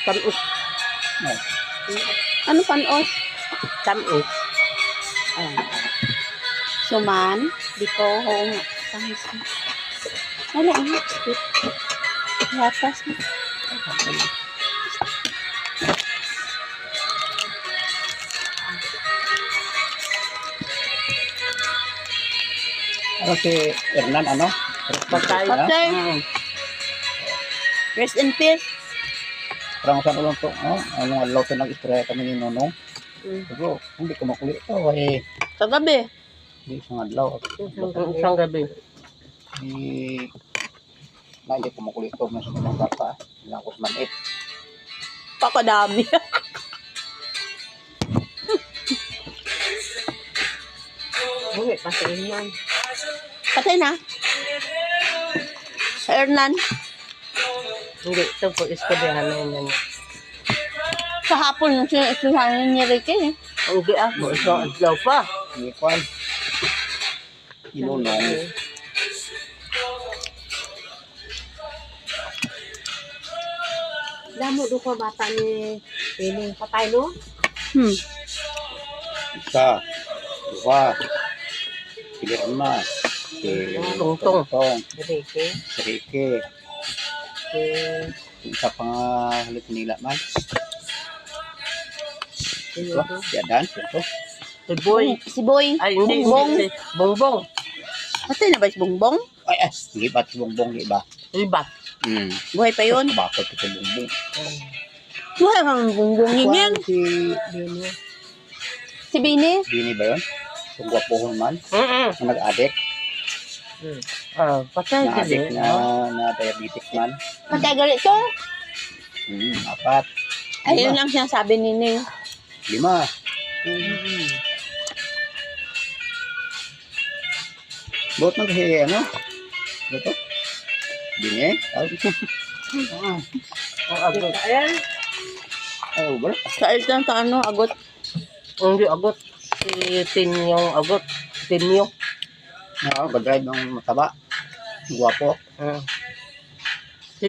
Tamus. Oh. Ano panos? Tamus. Suman. Diko. Oo nga. Tamis na. Wala nga. Latas na. Ano si Hernan, ano? Patay. Patay. Rest in peace. Parang saan ulang to, anong alaw to nag-istorya kami ni Nonong. Pero, hindi ko makulit to, Sa gabi. hindi isang adlaw. Isang gabi. Hindi ko makulit to, mas mga bata. Hindi ako manit. Pakadami. Hindi, patay yan. Patay na. Sa Hernan. Hindi, ito po istoryahan na yun. Sa hapon, susahan ni Ricky eh. Hindi ako, isang adlaw pa. Hindi ko ay. Inunong. Damo do ko bata ni Pining patay no? Isa, dua, si Hernan, si Tungtong. si Ricky, isa pa nga halit nila man. Ito, si Adan, ito. Si Boy. Si Boy. Ay, hindi. Bongbong. Si Bongbong. Patay na ba si Bongbong? Ay, hindi ba si Bongbong, di ba? Ribat. Buhay pa yun. Bakit ito Bongbong? Buhay kang Bongbong yun yan. Si Si Bini. Bini ba yun? Yung gwapohon man, Mm-mm. na nag-addict, Patay ka na-addict din. na diabetic man. Patay galit to. Apat. Ayun lang sinasabi ni Ning. 5. Buot man kasi ano? Ito? Bini? Ayan. Ay, ubra. Sa isang sa ano, agot. Hindi agot. Si Tinyong agot. Tinyo. Oo, mag-drive ng mataba. Gwapo.